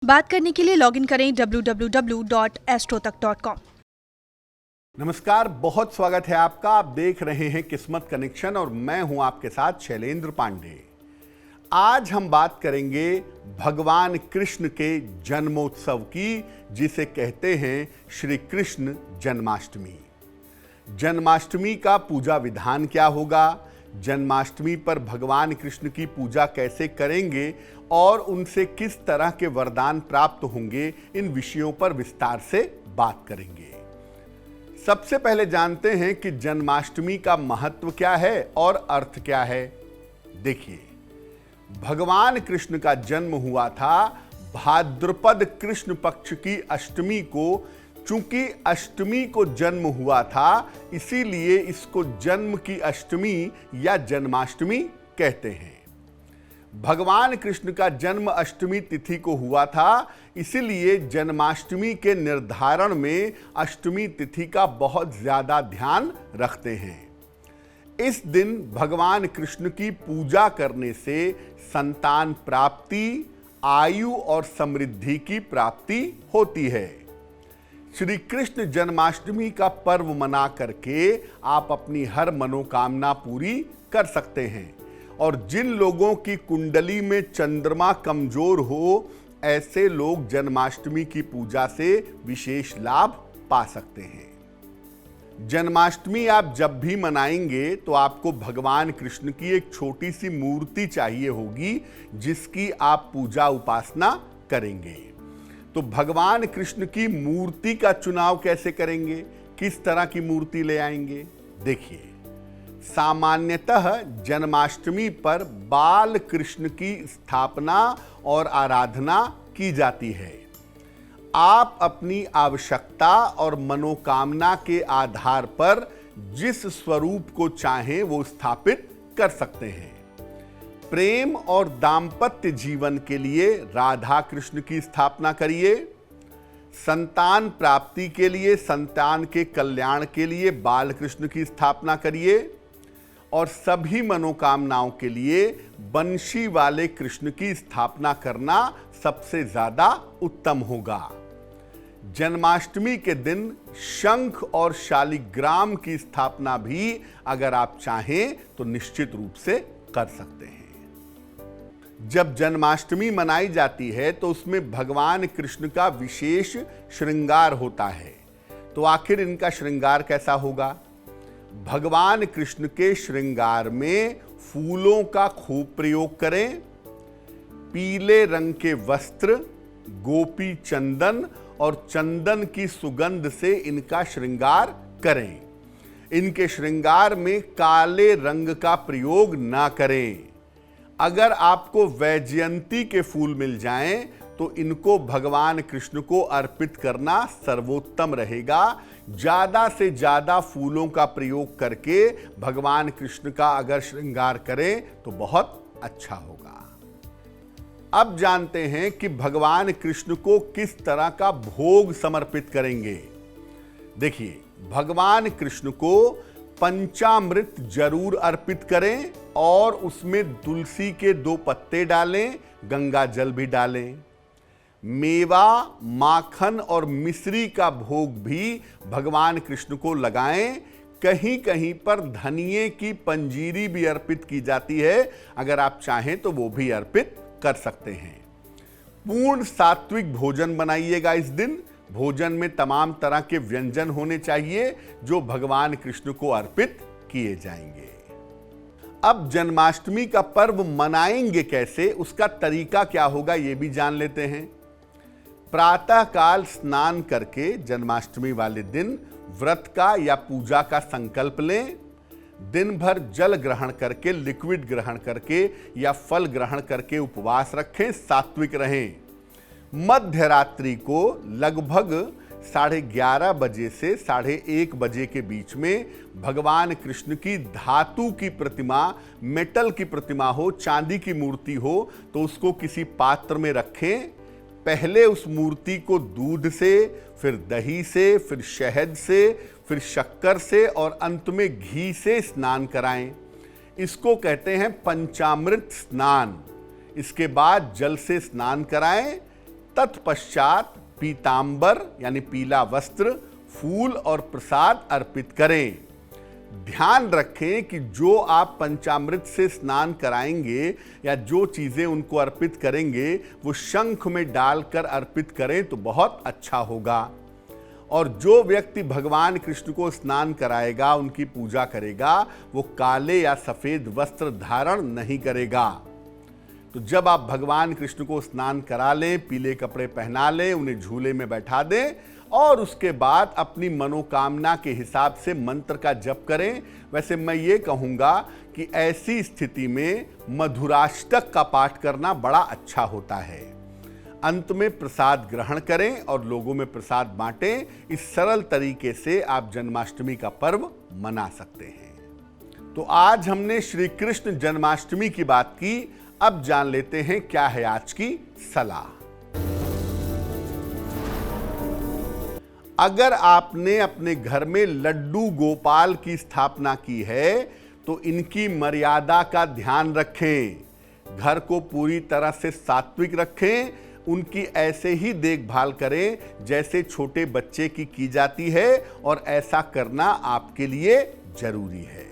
बात करने के लिए लॉगिन करें www.astrotak.com। नमस्कार, बहुत स्वागत है आपका। आप देख रहे हैं किस्मत कनेक्शन और मैं हूं आपके साथ शैलेंद्र पांडे। आज हम बात करेंगे भगवान कृष्ण के जन्मोत्सव की, जिसे कहते हैं श्री कृष्ण जन्माष्टमी। जन्माष्टमी का पूजा विधान क्या होगा, जन्माष्टमी पर भगवान कृष्ण की पूजा कैसे करेंगे और उनसे किस तरह के वरदान प्राप्त होंगे, इन विषयों पर विस्तार से बात करेंगे। सबसे पहले जानते हैं कि जन्माष्टमी का महत्व क्या है और अर्थ क्या है। देखिए, भगवान कृष्ण का जन्म हुआ था भाद्रपद कृष्ण पक्ष की अष्टमी को। चूंकि अष्टमी को जन्म हुआ था, इसीलिए इसको जन्म की अष्टमी या जन्माष्टमी कहते हैं। भगवान कृष्ण का जन्म अष्टमी तिथि को हुआ था, इसीलिए जन्माष्टमी के निर्धारण में अष्टमी तिथि का बहुत ज्यादा ध्यान रखते हैं। इस दिन भगवान कृष्ण की पूजा करने से संतान प्राप्ति, आयु और समृद्धि की प्राप्ति होती है। श्री कृष्ण जन्माष्टमी का पर्व मना करके आप अपनी हर मनोकामना पूरी कर सकते हैं। और जिन लोगों की कुंडली में चंद्रमा कमजोर हो, ऐसे लोग जन्माष्टमी की पूजा से विशेष लाभ पा सकते हैं। जन्माष्टमी आप जब भी मनाएंगे तो आपको भगवान कृष्ण की एक छोटी सी मूर्ति चाहिए होगी, जिसकी आप पूजा उपासना करेंगे। तो भगवान कृष्ण की मूर्ति का चुनाव कैसे करेंगे, किस तरह की मूर्ति ले आएंगे। देखिए, सामान्यतः जन्माष्टमी पर बाल कृष्ण की स्थापना और आराधना की जाती है। आप अपनी आवश्यकता और मनोकामना के आधार पर जिस स्वरूप को चाहें वो स्थापित कर सकते हैं। प्रेम और दाम्पत्य जीवन के लिए राधा कृष्ण की स्थापना करिए। संतान प्राप्ति के लिए, संतान के कल्याण के लिए बाल कृष्ण की स्थापना करिए। और सभी मनोकामनाओं के लिए बंशी वाले कृष्ण की स्थापना करना सबसे ज्यादा उत्तम होगा। जन्माष्टमी के दिन शंख और शालिग्राम की स्थापना भी अगर आप चाहें तो निश्चित रूप से कर सकते हैं। जब जन्माष्टमी मनाई जाती है तो उसमें भगवान कृष्ण का विशेष श्रृंगार होता है। तो आखिर इनका श्रृंगार कैसा होगा। भगवान कृष्ण के श्रृंगार में फूलों का खूब प्रयोग करें। पीले रंग के वस्त्र, गोपी चंदन और चंदन की सुगंध से इनका श्रृंगार करें। इनके श्रृंगार में काले रंग का प्रयोग ना करें। अगर आपको वैजयंती के फूल मिल जाएं तो इनको भगवान कृष्ण को अर्पित करना सर्वोत्तम रहेगा। ज्यादा से ज्यादा फूलों का प्रयोग करके भगवान कृष्ण का अगर श्रृंगार करें तो बहुत अच्छा होगा। अब जानते हैं कि भगवान कृष्ण को किस तरह का भोग समर्पित करेंगे। देखिए, भगवान कृष्ण को पंचामृत जरूर अर्पित करें और उसमें तुलसी के 2 पत्ते डालें, गंगा जल भी डालें। मेवा, माखन और मिश्री का भोग भी भगवान कृष्ण को लगाएं। कहीं कहीं पर धनिये की पंजीरी भी अर्पित की जाती है, अगर आप चाहें तो वो भी अर्पित कर सकते हैं। पूर्ण सात्विक भोजन बनाइएगा इस दिन। भोजन में तमाम तरह के व्यंजन होने चाहिए जो भगवान कृष्ण को अर्पित किए जाएंगे। अब जन्माष्टमी का पर्व मनाएंगे कैसे, उसका तरीका क्या होगा, यह भी जान लेते हैं। प्रातःकाल स्नान करके जन्माष्टमी वाले दिन व्रत का या पूजा का संकल्प लें। दिन भर जल ग्रहण करके, लिक्विड ग्रहण करके या फल ग्रहण करके उपवास रखें, सात्विक रहें। मध्य रात्रि को लगभग 11:30 बजे से 1:30 बजे के बीच में भगवान कृष्ण की धातु की प्रतिमा, मेटल की प्रतिमा हो, चांदी की मूर्ति हो, तो उसको किसी पात्र में रखें। पहले उस मूर्ति को दूध से, फिर दही से, फिर शहद से, फिर शक्कर से और अंत में घी से स्नान कराएं। इसको कहते हैं पंचामृत स्नान। इसके बाद जल से स्नान कराएं, तत्पश्चात पीतांबर यानी पीला वस्त्र, फूल और प्रसाद अर्पित करें। ध्यान रखें कि जो आप पंचामृत से स्नान कराएंगे या जो चीजें उनको अर्पित करेंगे वो शंख में डालकर अर्पित करें तो बहुत अच्छा होगा। और जो व्यक्ति भगवान कृष्ण को स्नान कराएगा, उनकी पूजा करेगा, वो काले या सफेद वस्त्र धारण नहीं करेगा। तो जब आप भगवान कृष्ण को स्नान करा लें, पीले कपड़े पहना लें, उन्हें झूले में बैठा दें और उसके बाद अपनी मनोकामना के हिसाब से मंत्र का जप करें। वैसे मैं ये कहूँगा कि ऐसी स्थिति में मधुराष्टक का पाठ करना बड़ा अच्छा होता है। अंत में प्रसाद ग्रहण करें और लोगों में प्रसाद बांटें। इस सरल तरीके से आप जन्माष्टमी का पर्व मना सकते हैं। तो आज हमने श्री कृष्ण जन्माष्टमी की बात की। अब जान लेते हैं क्या है आज की सलाह। अगर आपने अपने घर में लड्डू गोपाल की स्थापना की है तो इनकी मर्यादा का ध्यान रखें। घर को पूरी तरह से सात्विक रखें। उनकी ऐसे ही देखभाल करें जैसे छोटे बच्चे की जाती है और ऐसा करना आपके लिए जरूरी है।